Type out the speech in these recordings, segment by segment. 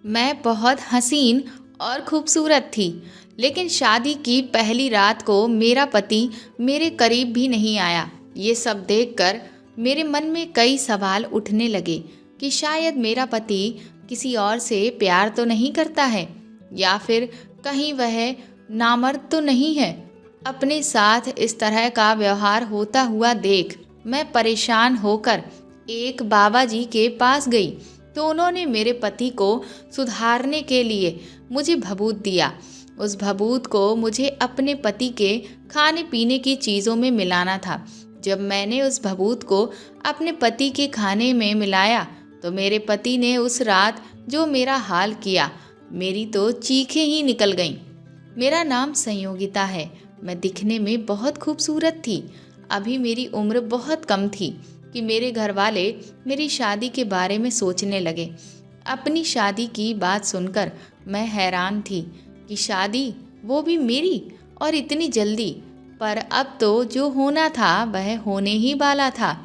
मैं बहुत हसीन और खूबसूरत थी, लेकिन शादी की पहली रात को मेरा पति मेरे करीब भी नहीं आया। ये सब देखकर मेरे मन में कई सवाल उठने लगे कि शायद मेरा पति किसी और से प्यार तो नहीं करता है, या फिर कहीं वह नामर्द तो नहीं है। अपने साथ इस तरह का व्यवहार होता हुआ देख मैं परेशान होकर एक बाबा जी के पास गई, तो उन्होंने मेरे पति को सुधारने के लिए मुझे भभूत दिया। उस भभूत को मुझे अपने पति के खाने पीने की चीज़ों में मिलाना था। जब मैंने उस भभूत को अपने पति के खाने में मिलाया, तो मेरे पति ने उस रात जो मेरा हाल किया, मेरी तो चीखें ही निकल गईं। मेरा नाम संयोगिता है। मैं दिखने में बहुत खूबसूरत थी। अभी मेरी उम्र बहुत कम थी कि मेरे घर वाले मेरी शादी के बारे में सोचने लगे। अपनी शादी की बात सुनकर मैं हैरान थी कि शादी, वो भी मेरी, और इतनी जल्दी। पर अब तो जो होना था वह होने ही वाला था।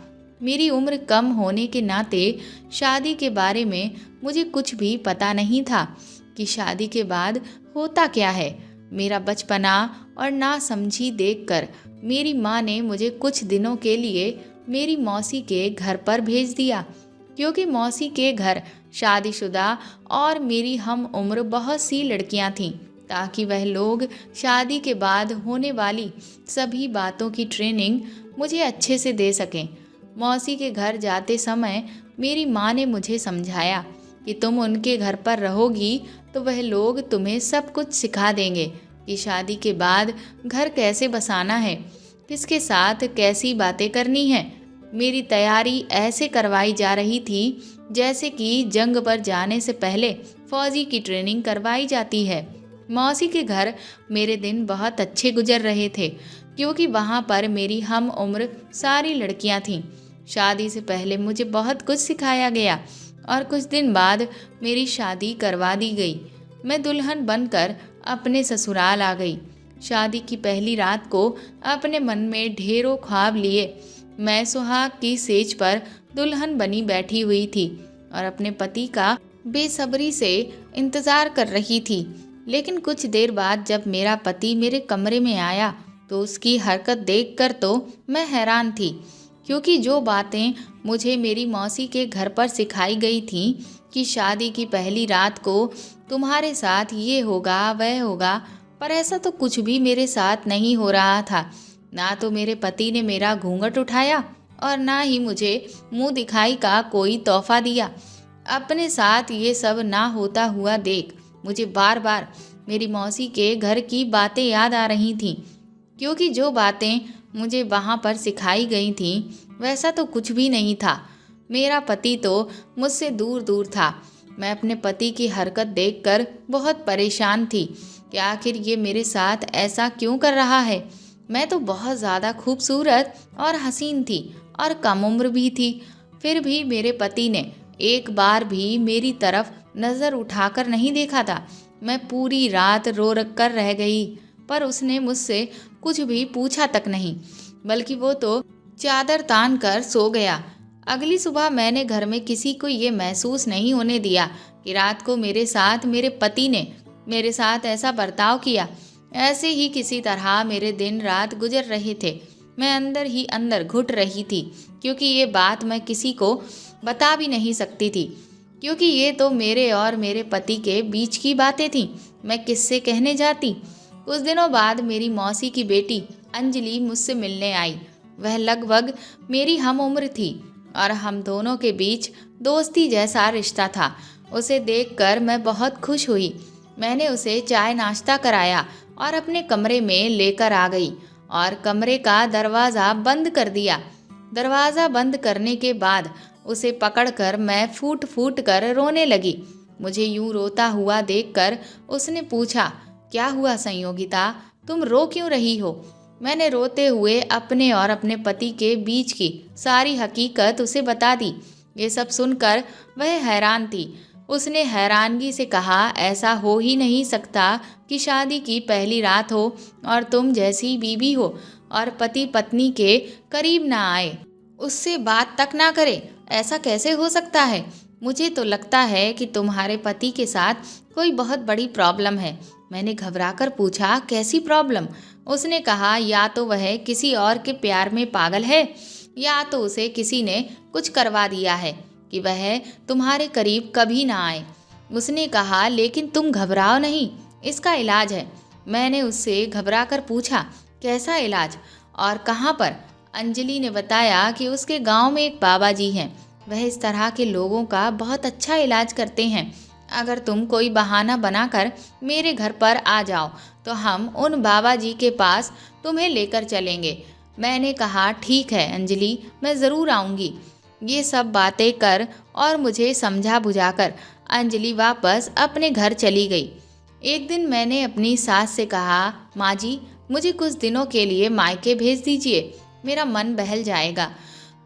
मेरी उम्र कम होने के नाते शादी के बारे में मुझे कुछ भी पता नहीं था कि शादी के बाद होता क्या है। मेरा बचपना और नासमझी देखकर मेरी माँ ने मुझे कुछ दिनों के लिए मेरी मौसी के घर पर भेज दिया, क्योंकि मौसी के घर शादीशुदा और मेरी हम उम्र बहुत सी लड़कियां थीं, ताकि वह लोग शादी के बाद होने वाली सभी बातों की ट्रेनिंग मुझे अच्छे से दे सकें। मौसी के घर जाते समय मेरी माँ ने मुझे समझाया कि तुम उनके घर पर रहोगी तो वह लोग तुम्हें सब कुछ सिखा देंगे कि शादी के बाद घर कैसे बसाना है, किसके साथ कैसी बातें करनी है। मेरी तैयारी ऐसे करवाई जा रही थी जैसे कि जंग पर जाने से पहले फौजी की ट्रेनिंग करवाई जाती है। मौसी के घर मेरे दिन बहुत अच्छे गुजर रहे थे, क्योंकि वहाँ पर मेरी हम उम्र सारी लड़कियाँ थीं। शादी से पहले मुझे बहुत कुछ सिखाया गया और कुछ दिन बाद मेरी शादी करवा दी गई। मैं दुल्हन बनकर अपने ससुराल आ गई। शादी की पहली रात को अपने मन में ढेरों ख्वाब लिए मैं सुहाग की सेज पर दुल्हन बनी बैठी हुई थी और अपने पति का बेसब्री से इंतजार कर रही थी। लेकिन कुछ देर बाद जब मेरा पति मेरे कमरे में आया, तो उसकी हरकत देखकर तो मैं हैरान थी, क्योंकि जो बातें मुझे मेरी मौसी के घर पर सिखाई गई थीं कि शादी की पहली रात को तुम्हारे साथ ये होगा वह होगा, पर ऐसा तो कुछ भी मेरे साथ नहीं हो रहा था। ना तो मेरे पति ने मेरा घूंघट उठाया और ना ही मुझे मुंह दिखाई का कोई तोहफा दिया। अपने साथ ये सब ना होता हुआ देख मुझे बार बार मेरी मौसी के घर की बातें याद आ रही थीं, क्योंकि जो बातें मुझे वहाँ पर सिखाई गई थीं वैसा तो कुछ भी नहीं था। मेरा पति तो मुझसे दूर दूर था। मैं अपने पति की हरकत देखकर बहुत परेशान थी कि आखिर ये मेरे साथ ऐसा क्यों कर रहा है। मैं तो बहुत ज़्यादा खूबसूरत और हसीन थी और कम उम्र भी थी, फिर भी मेरे पति ने एक बार भी मेरी तरफ नज़र उठाकर नहीं देखा था। मैं पूरी रात रो कर रह गई, पर उसने मुझसे कुछ भी पूछा तक नहीं, बल्कि वो तो चादर तान कर सो गया। अगली सुबह मैंने घर में किसी को ये महसूस नहीं होने दिया कि रात को मेरे पति ने मेरे साथ ऐसा बर्ताव किया। ऐसे ही किसी तरह मेरे दिन रात गुजर रहे थे। मैं अंदर ही अंदर घुट रही थी, क्योंकि ये बात मैं किसी को बता भी नहीं सकती थी, क्योंकि ये तो मेरे और मेरे पति के बीच की बातें थीं। मैं किससे कहने जाती। कुछ दिनों बाद मेरी मौसी की बेटी अंजलि मुझसे मिलने आई। वह लगभग मेरी हम उम्र थी और हम दोनों के बीच दोस्ती जैसा रिश्ता था। उसे देखकर मैं बहुत खुश हुई। मैंने उसे चाय नाश्ता कराया और अपने कमरे में लेकर आ गई और कमरे का दरवाज़ा बंद कर दिया। दरवाज़ा बंद करने के बाद उसे पकड़कर मैं फूट फूट कर रोने लगी। मुझे यूं रोता हुआ देखकर उसने पूछा, क्या हुआ संयोगिता, तुम रो क्यों रही हो। मैंने रोते हुए अपने और अपने पति के बीच की सारी हकीकत उसे बता दी। ये सब सुनकर वह हैरान थी। उसने हैरानगी से कहा, ऐसा हो ही नहीं सकता कि शादी की पहली रात हो और तुम जैसी बीवी हो और पति पत्नी के करीब ना आए, उससे बात तक ना करे। ऐसा कैसे हो सकता है। मुझे तो लगता है कि तुम्हारे पति के साथ कोई बहुत बड़ी प्रॉब्लम है। मैंने घबराकर पूछा, कैसी प्रॉब्लम? उसने कहा, या तो वह किसी और के प्यार में पागल है, या तो उसे किसी ने कुछ करवा दिया है कि वह तुम्हारे करीब कभी ना आए। उसने कहा, लेकिन तुम घबराओ नहीं, इसका इलाज है। मैंने उससे घबराकर पूछा, कैसा इलाज और कहाँ पर? अंजलि ने बताया कि उसके गांव में एक बाबा जी हैं, वह इस तरह के लोगों का बहुत अच्छा इलाज करते हैं। अगर तुम कोई बहाना बनाकर मेरे घर पर आ जाओ तो हम उन बाबा जी के पास तुम्हें लेकर चलेंगे। मैंने कहा, ठीक है अंजलि, मैं ज़रूर आऊँगी। ये सब बातें कर और मुझे समझा बुझाकर अंजलि वापस अपने घर चली गई। एक दिन मैंने अपनी सास से कहा, माँ जी, मुझे कुछ दिनों के लिए मायके भेज दीजिए, मेरा मन बहल जाएगा।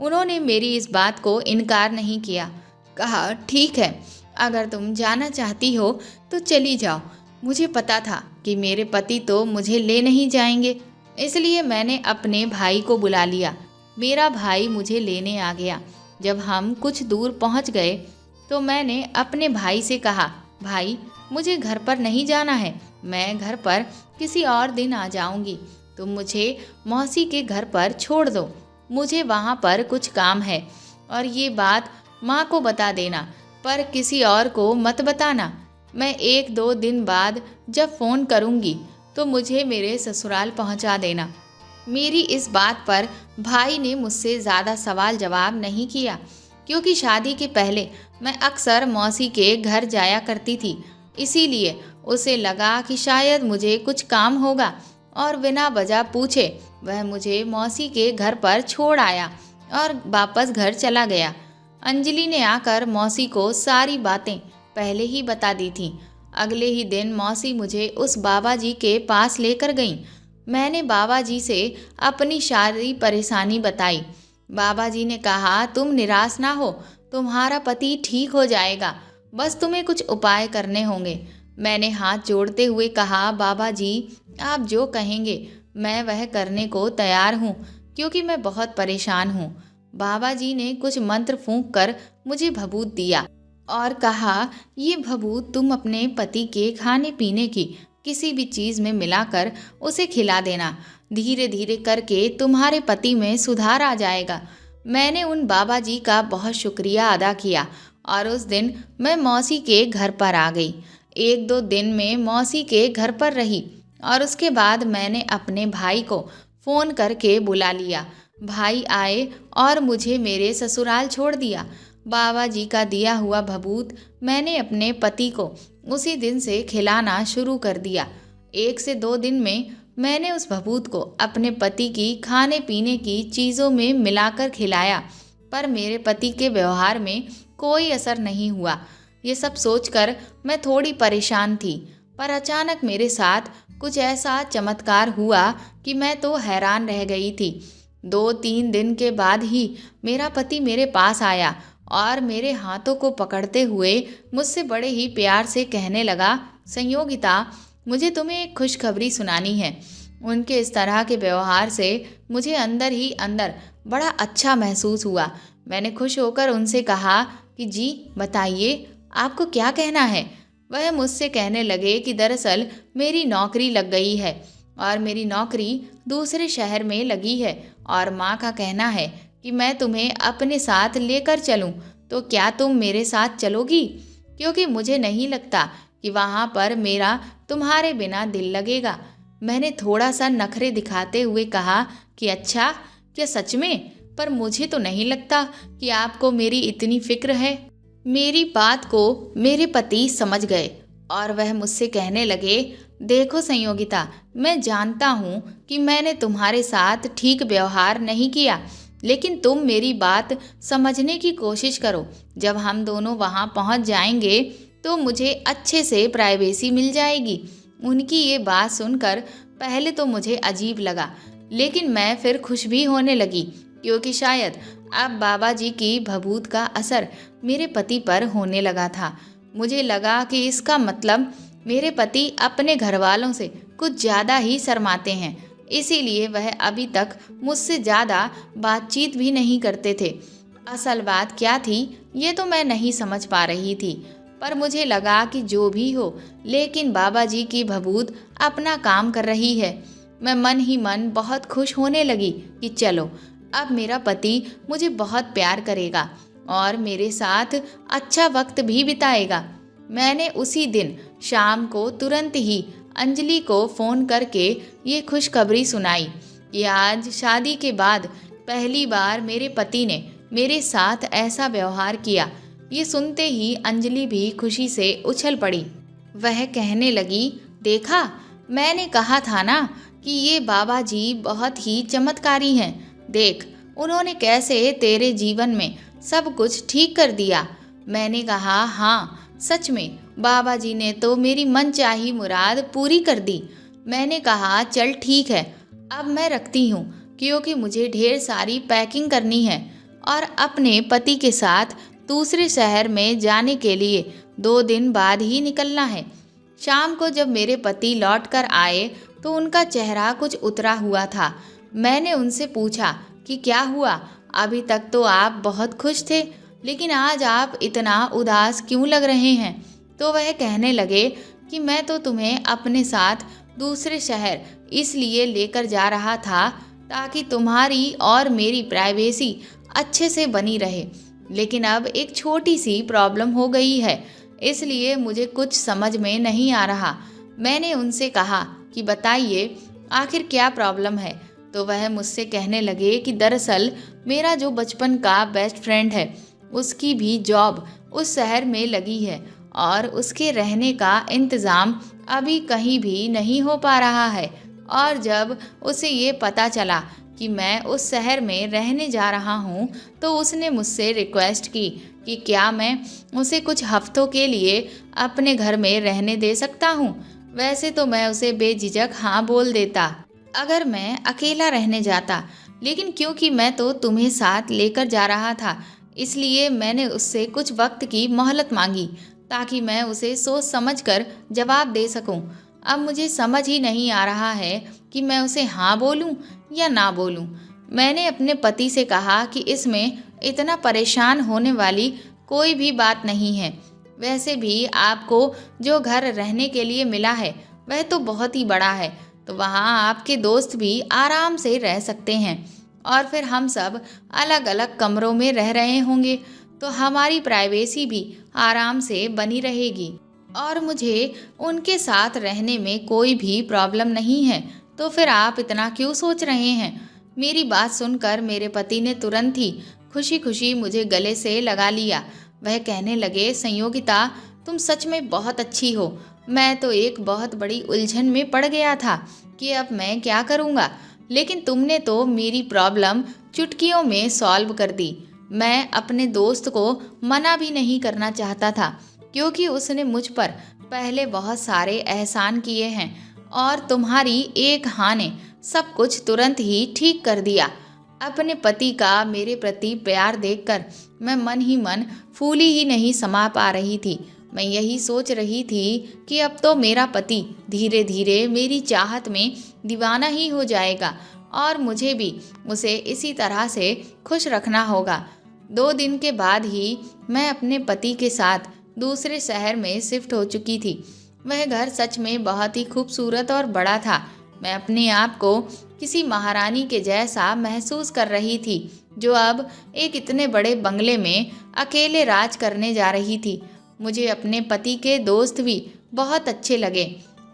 उन्होंने मेरी इस बात को इनकार नहीं किया। कहा, ठीक है, अगर तुम जाना चाहती हो तो चली जाओ। मुझे पता था कि मेरे पति तो मुझे ले नहीं जाएंगे, इसलिए मैंने अपने भाई को बुला लिया। मेरा भाई मुझे लेने आ गया। जब हम कुछ दूर पहुंच गए तो मैंने अपने भाई से कहा, भाई, मुझे घर पर नहीं जाना है, मैं घर पर किसी और दिन आ जाऊंगी। तुम मुझे मौसी के घर पर छोड़ दो, मुझे वहाँ पर कुछ काम है। और ये बात माँ को बता देना, पर किसी और को मत बताना। मैं 1-2 दिन बाद जब फ़ोन करूँगी तो मुझे मेरे ससुराल पहुँचा देना। मेरी इस बात पर भाई ने मुझसे ज़्यादा सवाल जवाब नहीं किया, क्योंकि शादी के पहले मैं अक्सर मौसी के घर जाया करती थी। इसीलिए उसे लगा कि शायद मुझे कुछ काम होगा और बिना वजह पूछे वह मुझे मौसी के घर पर छोड़ आया और वापस घर चला गया। अंजलि ने आकर मौसी को सारी बातें पहले ही बता दी थीं। अगले ही दिन मौसी मुझे उस बाबा जी के पास लेकर गईं। मैंने बाबा जी से अपनी सारी परेशानी बताई। बाबा जी ने कहा, तुम निराश ना हो, तुम्हारा पति ठीक हो जाएगा, बस तुम्हें कुछ उपाय करने होंगे। मैंने हाथ जोड़ते हुए कहा, बाबा जी, आप जो कहेंगे मैं वह करने को तैयार हूँ, क्योंकि मैं बहुत परेशान हूँ। बाबा जी ने कुछ मंत्र फूंक कर मुझे भभूत दिया और कहा, ये भभूत तुम अपने पति के खाने पीने की किसी भी चीज़ में मिलाकर उसे खिला देना। धीरे धीरे करके तुम्हारे पति में सुधार आ जाएगा। मैंने उन बाबा जी का बहुत शुक्रिया अदा किया और उस दिन मैं मौसी के घर पर आ गई। 1-2 दिन में मौसी के घर पर रही और उसके बाद मैंने अपने भाई को फ़ोन करके बुला लिया। भाई आए और मुझे मेरे ससुराल छोड़ दिया। बाबा जी का दिया हुआ भभूत मैंने अपने पति को उसी दिन से खिलाना शुरू कर दिया। 1 से 2 दिन में मैंने उस भभूत को अपने पति की खाने पीने की चीज़ों में मिलाकर खिलाया, पर मेरे पति के व्यवहार में कोई असर नहीं हुआ। ये सब सोचकर मैं थोड़ी परेशान थी, पर अचानक मेरे साथ कुछ ऐसा चमत्कार हुआ कि मैं तो हैरान रह गई थी। 2-3 दिन के बाद ही मेरा पति मेरे पास आया और मेरे हाथों को पकड़ते हुए मुझसे बड़े ही प्यार से कहने लगा, संयोगिता, मुझे तुम्हें एक खुशखबरी सुनानी है। उनके इस तरह के व्यवहार से मुझे अंदर ही अंदर बड़ा अच्छा महसूस हुआ। मैंने खुश होकर उनसे कहा कि जी बताइए, आपको क्या कहना है। वह मुझसे कहने लगे कि दरअसल मेरी नौकरी लग गई है और मेरी नौकरी दूसरे शहर में लगी है और माँ का कहना है कि मैं तुम्हें अपने साथ लेकर चलूं, तो क्या तुम मेरे साथ चलोगी? क्योंकि मुझे नहीं लगता कि वहाँ पर मेरा तुम्हारे बिना दिल लगेगा। मैंने थोड़ा सा नखरे दिखाते हुए कहा कि अच्छा, क्या सच में? पर मुझे तो नहीं लगता कि आपको मेरी इतनी फिक्र है। मेरी बात को मेरे पति समझ गए और वह मुझसे कहने लगे, देखो संयोगिता, मैं जानता हूँ कि मैंने तुम्हारे साथ ठीक व्यवहार नहीं किया, लेकिन तुम मेरी बात समझने की कोशिश करो। जब हम दोनों वहाँ पहुँच जाएंगे तो मुझे अच्छे से प्राइवेसी मिल जाएगी। उनकी ये बात सुनकर पहले तो मुझे अजीब लगा, लेकिन मैं फिर खुश भी होने लगी, क्योंकि शायद अब बाबा जी की भभूत का असर मेरे पति पर होने लगा था। मुझे लगा कि इसका मतलब मेरे पति अपने घर वालों से कुछ ज़्यादा ही शर्माते हैं, इसीलिए वह अभी तक मुझसे ज़्यादा बातचीत भी नहीं करते थे। असल बात क्या थी ये तो मैं नहीं समझ पा रही थी, पर मुझे लगा कि जो भी हो, लेकिन बाबा जी की भभूत अपना काम कर रही है। मैं मन ही मन बहुत खुश होने लगी कि चलो अब मेरा पति मुझे बहुत प्यार करेगा और मेरे साथ अच्छा वक्त भी बिताएगा। मैंने उसी दिन शाम को तुरंत ही अंजलि को फ़ोन करके ये खुशखबरी सुनाई कि आज शादी के बाद पहली बार मेरे पति ने मेरे साथ ऐसा व्यवहार किया। ये सुनते ही अंजलि भी खुशी से उछल पड़ी। वह कहने लगी, देखा, मैंने कहा था ना कि ये बाबा जी बहुत ही चमत्कारी हैं। देख, उन्होंने कैसे तेरे जीवन में सब कुछ ठीक कर दिया। मैंने कहा, हाँ सच में बाबा जी ने तो मेरी मनचाही मुराद पूरी कर दी। मैंने कहा, चल ठीक है, अब मैं रखती हूँ क्योंकि मुझे ढेर सारी पैकिंग करनी है और अपने पति के साथ दूसरे शहर में जाने के लिए 2 दिन बाद ही निकलना है। शाम को जब मेरे पति लौट कर आए तो उनका चेहरा कुछ उतरा हुआ था। मैंने उनसे पूछा कि क्या हुआ, अभी तक तो आप बहुत खुश थे, लेकिन आज आप इतना उदास क्यों लग रहे हैं। तो वह कहने लगे कि मैं तो तुम्हें अपने साथ दूसरे शहर इसलिए लेकर जा रहा था ताकि तुम्हारी और मेरी प्राइवेसी अच्छे से बनी रहे, लेकिन अब एक छोटी सी प्रॉब्लम हो गई है, इसलिए मुझे कुछ समझ में नहीं आ रहा। मैंने उनसे कहा कि बताइए आखिर क्या प्रॉब्लम है। तो वह मुझसे कहने लगे कि दरअसल मेरा जो बचपन का बेस्ट फ्रेंड है उसकी भी जॉब उस शहर में लगी है और उसके रहने का इंतज़ाम अभी कहीं भी नहीं हो पा रहा है। और जब उसे ये पता चला कि मैं उस शहर में रहने जा रहा हूँ तो उसने मुझसे रिक्वेस्ट की कि क्या मैं उसे कुछ हफ्तों के लिए अपने घर में रहने दे सकता हूँ। वैसे तो मैं उसे बेझिझक हाँ बोल देता अगर मैं अकेला रहने जाता, लेकिन क्योंकि मैं तो तुम्हें साथ लेकर जा रहा था इसलिए मैंने उससे कुछ वक्त की मोहलत मांगी ताकि मैं उसे सोच समझकर जवाब दे सकूं। अब मुझे समझ ही नहीं आ रहा है कि मैं उसे हाँ बोलूं या ना बोलूं। मैंने अपने पति से कहा कि इसमें इतना परेशान होने वाली कोई भी बात नहीं है। वैसे भी आपको जो घर रहने के लिए मिला है वह तो बहुत ही बड़ा है, तो वहाँ आपके दोस्त भी आराम से रह सकते हैं और फिर हम सब अलग अलग कमरों में रह रहे होंगे तो हमारी प्राइवेसी भी आराम से बनी रहेगी और मुझे उनके साथ रहने में कोई भी प्रॉब्लम नहीं है। तो फिर आप इतना क्यों सोच रहे हैं। मेरी बात सुनकर मेरे पति ने तुरंत ही खुशी खुशी मुझे गले से लगा लिया। वह कहने लगे, संयोगिता, तुम सच में बहुत अच्छी हो। मैं तो एक बहुत बड़ी उलझन में पड़ गया था कि अब मैं क्या करूँगा, लेकिन तुमने तो मेरी प्रॉब्लम चुटकियों में सॉल्व कर दी। मैं अपने दोस्त को मना भी नहीं करना चाहता था क्योंकि उसने मुझ पर पहले बहुत सारे एहसान किए हैं और तुम्हारी एक हाँ ने सब कुछ तुरंत ही ठीक कर दिया। अपने पति का मेरे प्रति प्यार देखकर मैं मन ही मन फूली ही नहीं समा पा रही थी। मैं यही सोच रही थी कि अब तो मेरा पति धीरे धीरे मेरी चाहत में दीवाना ही हो जाएगा और मुझे भी उसे इसी तरह से खुश रखना होगा। 2 दिन के बाद ही मैं अपने पति के साथ दूसरे शहर में शिफ्ट हो चुकी थी। वह घर सच में बहुत ही खूबसूरत और बड़ा था। मैं अपने आप को किसी महारानी के जैसा महसूस कर रही थी जो अब एक इतने बड़े बंगले में अकेले राज करने जा रही थी। मुझे अपने पति के दोस्त भी बहुत अच्छे लगे।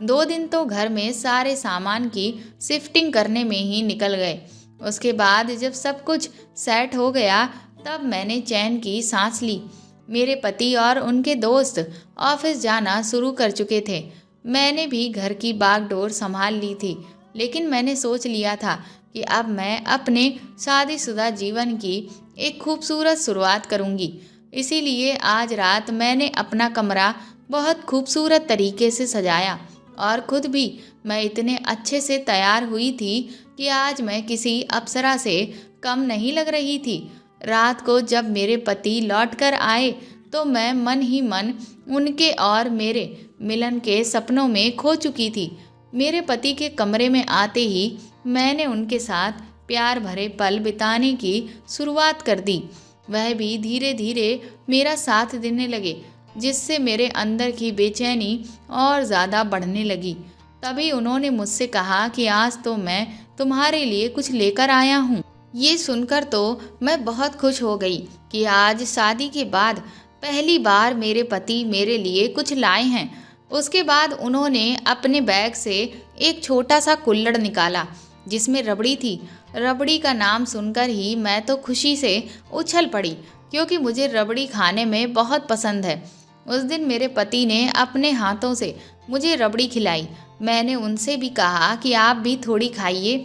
2 दिन तो घर में सारे सामान की शिफ्टिंग करने में ही निकल गए। उसके बाद जब सब कुछ सेट हो गया तब मैंने चैन की सांस ली। मेरे पति और उनके दोस्त ऑफिस जाना शुरू कर चुके थे। मैंने भी घर की बागडोर संभाल ली थी, लेकिन मैंने सोच लिया था कि अब मैं अपने शादीशुदा जीवन की एक खूबसूरत शुरुआत करूंगी। इसीलिए आज रात मैंने अपना कमरा बहुत खूबसूरत तरीके से सजाया और खुद भी मैं इतने अच्छे से तैयार हुई थी कि आज मैं किसी अप्सरा से कम नहीं लग रही थी। रात को जब मेरे पति लौटकर आए तो मैं मन ही मन उनके और मेरे मिलन के सपनों में खो चुकी थी। मेरे पति के कमरे में आते ही मैंने उनके साथ प्यार भरे पल बिताने की शुरुआत कर दी। वह भी धीरे धीरे मेरा साथ देने लगे, जिससे मेरे अंदर की बेचैनी और ज़्यादा बढ़ने लगी। तभी उन्होंने मुझसे कहा कि आज तो मैं तुम्हारे लिए कुछ लेकर आया हूँ। ये सुनकर तो मैं बहुत खुश हो गई कि आज शादी के बाद पहली बार मेरे पति मेरे लिए कुछ लाए हैं। उसके बाद उन्होंने अपने बैग से एक छोटा सा कुल्हड़ निकाला जिसमें रबड़ी थी। रबड़ी का नाम सुनकर ही मैं तो खुशी से उछल पड़ी, क्योंकि मुझे रबड़ी खाने में बहुत पसंद है। उस दिन मेरे पति ने अपने हाथों से मुझे रबड़ी खिलाई। मैंने उनसे भी कहा कि आप भी थोड़ी खाइए,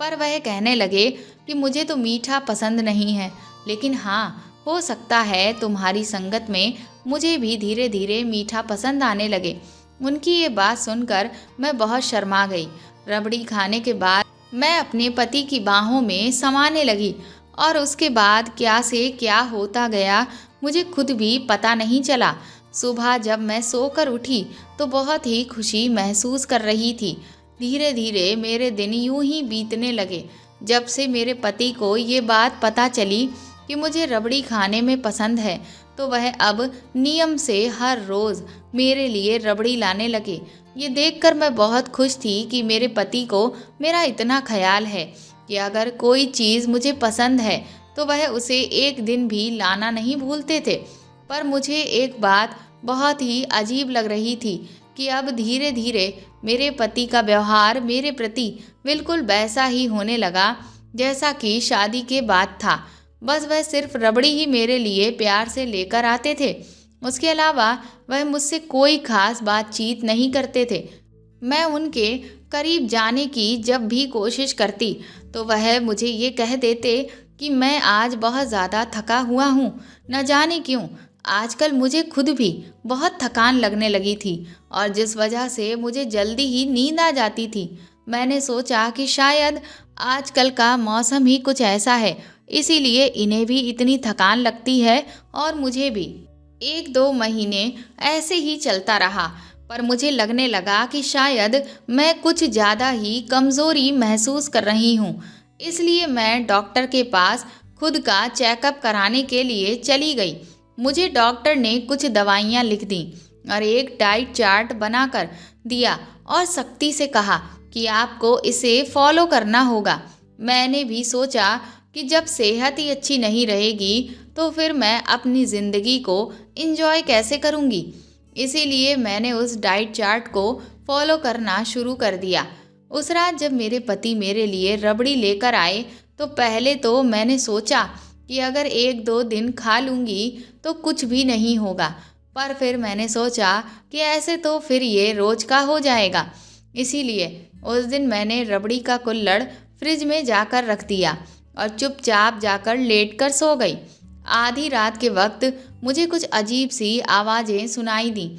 पर वह कहने लगे कि मुझे तो मीठा पसंद नहीं है, लेकिन हाँ, हो सकता है तुम्हारी संगत में मुझे भी धीरे धीरे मीठा पसंद आने लगे। उनकी ये बात सुनकर मैं बहुत शर्मा गई। रबड़ी खाने के बाद मैं अपने पति की बाहों में समाने लगी और उसके बाद क्या से क्या होता गया मुझे खुद भी पता नहीं चला। सुबह जब मैं सोकर उठी तो बहुत ही खुशी महसूस कर रही थी। धीरे धीरे मेरे दिन यूं ही बीतने लगे। जब से मेरे पति को ये बात पता चली कि मुझे रबड़ी खाने में पसंद है, तो वह अब नियम से हर रोज़ मेरे लिए रबड़ी लाने लगे। ये देखकर मैं बहुत खुश थी कि मेरे पति को मेरा इतना ख्याल है कि अगर कोई चीज़ मुझे पसंद है तो वह उसे एक दिन भी लाना नहीं भूलते थे। पर मुझे एक बात बहुत ही अजीब लग रही थी कि अब धीरे धीरे मेरे पति का व्यवहार मेरे प्रति बिल्कुल वैसा ही होने लगा जैसा कि शादी के बाद था। बस वह सिर्फ रबड़ी ही मेरे लिए प्यार से लेकर आते थे। उसके अलावा वह मुझसे कोई खास बातचीत नहीं करते थे। मैं उनके करीब जाने की जब भी कोशिश करती तो वह मुझे ये कह देते कि मैं आज बहुत ज़्यादा थका हुआ हूँ। न जाने क्यों आजकल मुझे खुद भी बहुत थकान लगने लगी थी और जिस वजह से मुझे जल्दी ही नींद आ जाती थी। मैंने सोचा कि शायद आजकल का मौसम ही कुछ ऐसा है, इसीलिए इन्हें भी इतनी थकान लगती है और मुझे भी। 1-2 महीने ऐसे ही चलता रहा, पर मुझे लगने लगा कि शायद मैं कुछ ज़्यादा ही कमज़ोरी महसूस कर रही हूँ। इसलिए मैं डॉक्टर के पास खुद का चेकअप कराने के लिए चली गई। मुझे डॉक्टर ने कुछ दवाइयाँ लिख दी और एक डाइट चार्ट बनाकर दिया और सख्ती से कहा कि आपको इसे फॉलो करना होगा। मैंने भी सोचा कि जब सेहत ही अच्छी नहीं रहेगी तो फिर मैं अपनी ज़िंदगी को एंजॉय कैसे करूँगी। इसीलिए मैंने उस डाइट चार्ट को फॉलो करना शुरू कर दिया। उस रात जब मेरे पति मेरे लिए रबड़ी लेकर आए तो पहले तो मैंने सोचा कि अगर 1-2 दिन खा लूँगी तो कुछ भी नहीं होगा, पर फिर मैंने सोचा कि ऐसे तो फिर ये रोज़ का हो जाएगा। इसीलिए उस दिन मैंने रबड़ी का कुल्हड़ फ्रिज में जाकर रख दिया और चुपचाप जाकर लेटकर सो गई। आधी रात के वक्त मुझे कुछ अजीब सी आवाज़ें सुनाई दी,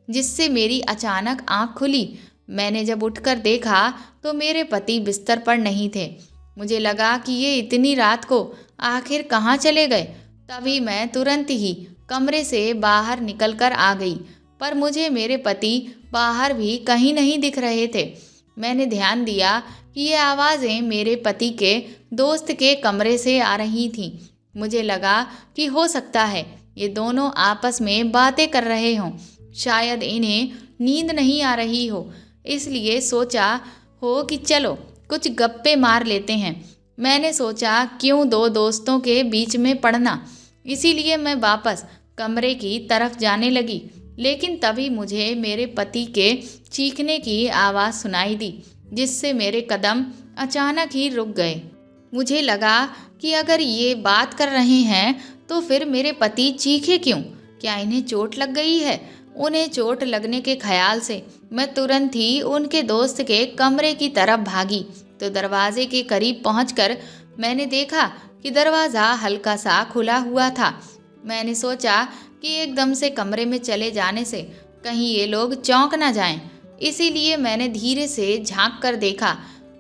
जिससे मेरी अचानक आँख खुली। मैंने जब उठकर देखा तो मेरे पति बिस्तर पर नहीं थे। मुझे लगा कि ये इतनी रात को आखिर कहाँ चले गए। तभी मैं तुरंत ही कमरे से बाहर निकलकर आ गई, पर मुझे मेरे पति बाहर भी कहीं नहीं दिख रहे थे। मैंने ध्यान दिया कि ये आवाज़ें मेरे पति के दोस्त के कमरे से आ रही थीं। मुझे लगा कि हो सकता है ये दोनों आपस में बातें कर रहे हों। शायद इन्हें नींद नहीं आ रही हो, इसलिए सोचा हो कि चलो कुछ गप्पे मार लेते हैं। मैंने सोचा क्यों दो दोस्तों के बीच में पड़ना। इसीलिए मैं वापस कमरे की तरफ जाने लगी, लेकिन तभी मुझे मेरे पति के चीखने की आवाज़ सुनाई दी, जिससे मेरे कदम अचानक ही रुक गए। मुझे लगा कि अगर ये बात कर रहे हैं तो फिर मेरे पति चीखे क्यों? क्या इन्हें चोट लग गई है? उन्हें चोट लगने के ख्याल से मैं तुरंत ही उनके दोस्त के कमरे की तरफ भागी तो दरवाजे के करीब पहुंचकर मैंने देखा कि दरवाज़ा हल्का सा खुला हुआ था। मैंने सोचा कि एकदम से कमरे में चले जाने से कहीं ये लोग चौंक ना जाएं। इसीलिए मैंने धीरे से झांक कर देखा,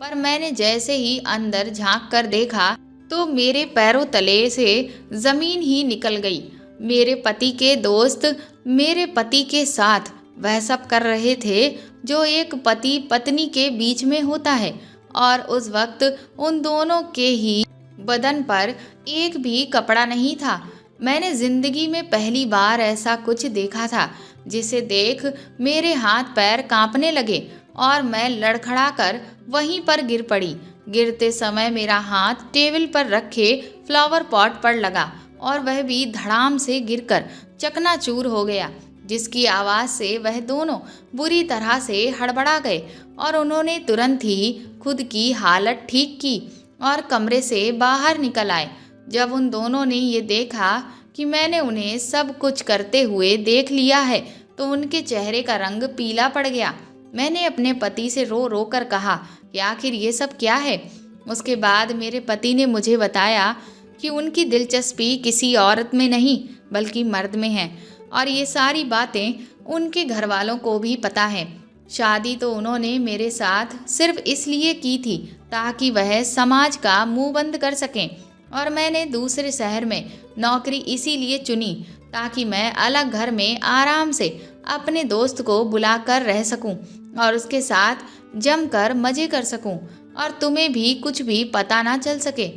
पर मैंने जैसे ही अंदर झांक कर देखा तो मेरे पैरों तले से ज़मीन ही निकल गई। मेरे पति के दोस्त मेरे पति के साथ वह सब कर रहे थे जो एक पति पत्नी के बीच में होता है, और उस वक्त उन दोनों के ही बदन पर एक भी कपड़ा नहीं था। मैंने जिंदगी में पहली बार ऐसा कुछ देखा था जिसे देख मेरे हाथ पैर कांपने लगे और मैं लड़खड़ा कर वहीं पर गिर पड़ी। गिरते समय मेरा हाथ टेबल पर रखे फ्लावर पॉट पर लगा और वह भी धड़ाम से गिरकर चकनाचूर हो गया, जिसकी आवाज़ से वह दोनों बुरी तरह से हड़बड़ा गए और उन्होंने तुरंत ही खुद की हालत ठीक की और कमरे से बाहर निकल आए। जब उन दोनों ने ये देखा कि मैंने उन्हें सब कुछ करते हुए देख लिया है तो उनके चेहरे का रंग पीला पड़ गया। मैंने अपने पति से रो रो कर कहा कि आखिर ये सब क्या है। उसके बाद मेरे पति ने मुझे बताया कि उनकी दिलचस्पी किसी औरत में नहीं बल्कि मर्द में है और ये सारी बातें उनके घर वालों को भी पता है। शादी तो उन्होंने मेरे साथ सिर्फ इसलिए की थी ताकि वह समाज का मुंह बंद कर सकें और मैंने दूसरे शहर में नौकरी इसीलिए चुनी ताकि मैं अलग घर में आराम से अपने दोस्त को बुलाकर रह सकूं और उसके साथ जमकर मज़े कर सकूं और तुम्हें भी कुछ भी पता ना चल सके।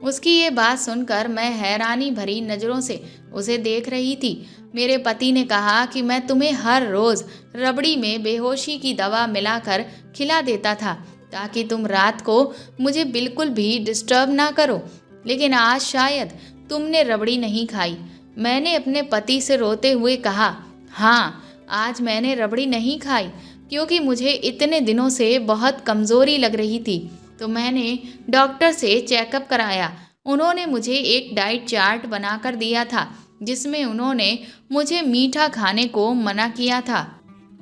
उसकी ये बात सुनकर मैं हैरानी भरी नज़रों से उसे देख रही थी। मेरे पति ने कहा कि मैं तुम्हें हर रोज़ रबड़ी में बेहोशी की दवा मिलाकर खिला देता था ताकि तुम रात को मुझे बिल्कुल भी डिस्टर्ब ना करो, लेकिन आज शायद तुमने रबड़ी नहीं खाई। मैंने अपने पति से रोते हुए कहा, हाँ, आज मैंने रबड़ी नहीं खाई क्योंकि मुझे इतने दिनों से बहुत कमज़ोरी लग रही थी। तो मैंने डॉक्टर से चेकअप कराया। उन्होंने मुझे एक डाइट चार्ट बनाकर दिया था जिसमें उन्होंने मुझे मीठा खाने को मना किया था।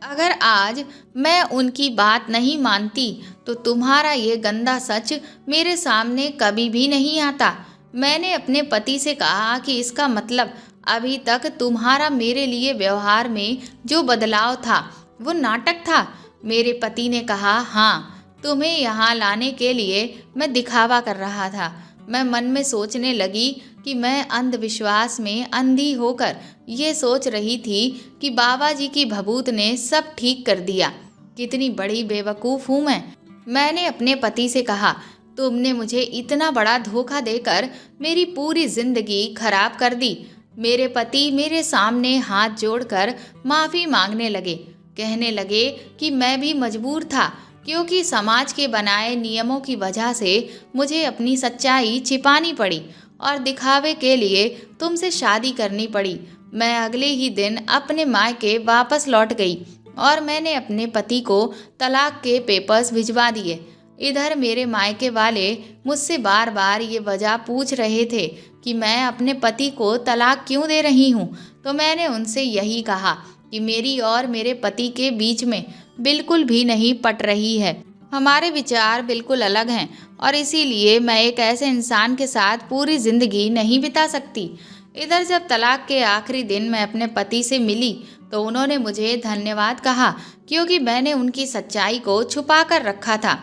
अगर आज मैं उनकी बात नहीं मानती तो तुम्हारा ये गंदा सच मेरे सामने कभी भी नहीं आता। मैंने अपने पति से कहा कि इसका मतलब अभी तक तुम्हारा मेरे लिए व्यवहार में जो बदलाव था वो नाटक था। मेरे पति ने कहा, हाँ, तुम्हें यहाँ लाने के लिए मैं दिखावा कर रहा था। मैं मन में सोचने लगी कि मैं अंधविश्वास में अंधी होकर ये सोच रही थी कि बाबा जी की भभूत ने सब ठीक कर दिया। कितनी बड़ी बेवकूफ़ हूँ मैं। मैंने अपने पति से कहा, तुमने मुझे इतना बड़ा धोखा देकर मेरी पूरी जिंदगी खराब कर दी। मेरे पति मेरे सामने हाथ जोड़कर माफ़ी मांगने लगे, कहने लगे कि मैं भी मजबूर था क्योंकि समाज के बनाए नियमों की वजह से मुझे अपनी सच्चाई छिपानी पड़ी और दिखावे के लिए तुमसे शादी करनी पड़ी। मैं अगले ही दिन अपने मायके वापस लौट गई और मैंने अपने पति को तलाक के पेपर्स भिजवा दिए। इधर मेरे मायके वाले मुझसे बार बार ये वजह पूछ रहे थे कि मैं अपने पति को तलाक क्यों दे रही हूँ, तो मैंने उनसे यही कहा कि मेरी और मेरे पति के बीच में बिल्कुल भी नहीं पट रही है। हमारे विचार बिल्कुल अलग हैं और इसीलिए मैं एक ऐसे इंसान के साथ पूरी ज़िंदगी नहीं बिता सकती। इधर जब तलाक के आखिरी दिन मैं अपने पति से मिली तो उन्होंने मुझे धन्यवाद कहा क्योंकि मैंने उनकी सच्चाई को छुपा कर रखा था,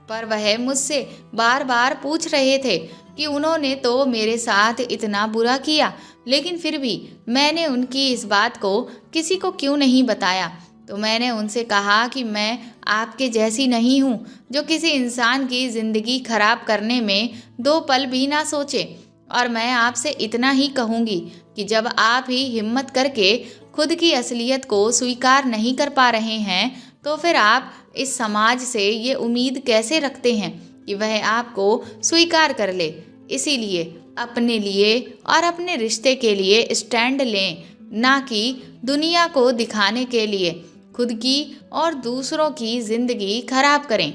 पर वह मुझसे बार बार पूछ रहे थे कि उन्होंने तो मेरे साथ इतना बुरा किया, लेकिन फिर भी मैंने उनकी इस बात को किसी को क्यों नहीं बताया। तो मैंने उनसे कहा कि मैं आपके जैसी नहीं हूँ जो किसी इंसान की ज़िंदगी खराब करने में दो पल भी ना सोचे, और मैं आपसे इतना ही कहूँगी कि जब आप ही हिम्मत करके खुद की असलियत को स्वीकार नहीं कर पा रहे हैं तो फिर आप इस समाज से ये उम्मीद कैसे रखते हैं कि वह आपको स्वीकार कर ले। इसीलिए अपने लिए और अपने रिश्ते के लिए स्टैंड लें, ना कि दुनिया को दिखाने के लिए खुद की और दूसरों की ज़िंदगी खराब करें।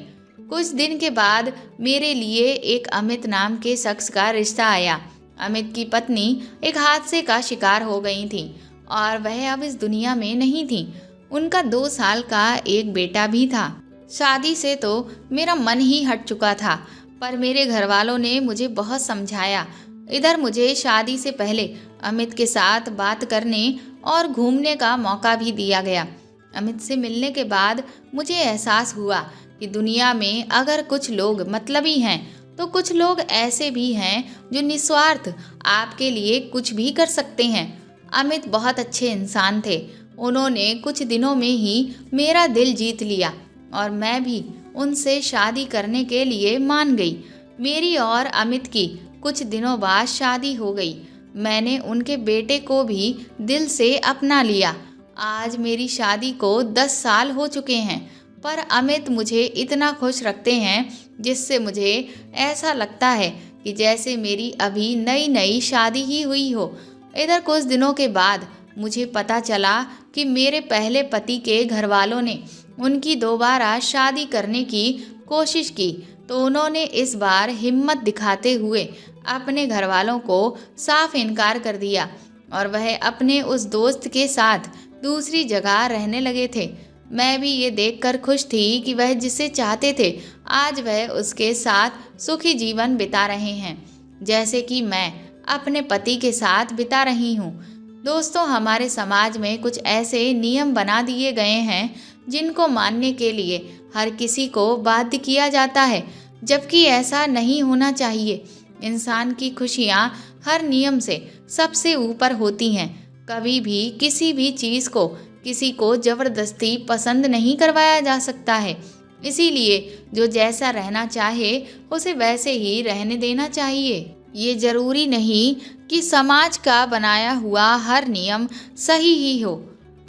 कुछ दिन के बाद मेरे लिए एक अमित नाम के शख्स का रिश्ता आया। अमित की पत्नी एक हादसे का शिकार हो गई थी और वह अब इस दुनिया में नहीं थी। उनका 2 साल का एक बेटा भी था। शादी से तो मेरा मन ही हट चुका था, पर मेरे घर वालों ने मुझे बहुत समझाया। इधर मुझे शादी से पहले अमित के साथ बात करने और घूमने का मौका भी दिया गया। अमित से मिलने के बाद मुझे एहसास हुआ कि दुनिया में अगर कुछ लोग मतलबी हैं तो कुछ लोग ऐसे भी हैं जो निस्वार्थ आपके लिए कुछ भी कर सकते हैं। अमित बहुत अच्छे इंसान थे। उन्होंने कुछ दिनों में ही मेरा दिल जीत लिया और मैं भी उनसे शादी करने के लिए मान गई। मेरी और अमित की कुछ दिनों बाद शादी हो गई। मैंने उनके बेटे को भी दिल से अपना लिया। आज मेरी शादी को 10 साल हो चुके हैं, पर अमित मुझे इतना खुश रखते हैं जिससे मुझे ऐसा लगता है कि जैसे मेरी अभी नई नई शादी ही हुई हो। इधर कुछ दिनों के बाद मुझे पता चला कि मेरे पहले पति के घर वालों ने उनकी दोबारा शादी करने की कोशिश की, तो उन्होंने इस बार हिम्मत दिखाते हुए अपने घर वालों को साफ इनकार कर दिया और वह अपने उस दोस्त के साथ दूसरी जगह रहने लगे थे। मैं भी ये देखकर खुश थी कि वह जिसे चाहते थे आज वह उसके साथ सुखी जीवन बिता रहे हैं, जैसे कि मैं अपने पति के साथ बिता रही हूँ। दोस्तों, हमारे समाज में कुछ ऐसे नियम बना दिए गए हैं जिनको मानने के लिए हर किसी को बाध्य किया जाता है, जबकि ऐसा नहीं होना चाहिए। इंसान की खुशियाँ हर नियम से सबसे ऊपर होती हैं। कभी भी किसी भी चीज़ को किसी को ज़बरदस्ती पसंद नहीं करवाया जा सकता है। इसीलिए जो जैसा रहना चाहे उसे वैसे ही रहने देना चाहिए। ये ज़रूरी नहीं कि समाज का बनाया हुआ हर नियम सही ही हो।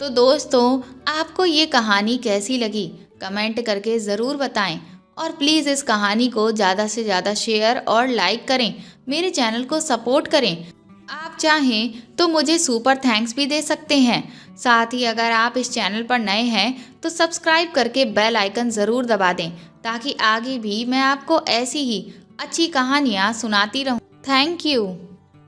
तो दोस्तों, आपको ये कहानी कैसी लगी कमेंट करके ज़रूर बताएं और प्लीज़ इस कहानी को ज़्यादा से ज़्यादा शेयर और लाइक करें। मेरे चैनल को सपोर्ट करें। आप चाहें तो मुझे सुपर थैंक्स भी दे सकते हैं। साथ ही अगर आप इस चैनल पर नए हैं तो सब्सक्राइब करके बेल आइकन ज़रूर दबा दें, ताकि आगे भी मैं आपको ऐसी ही अच्छी कहानियाँ सुनाती रहूँ। Thank you.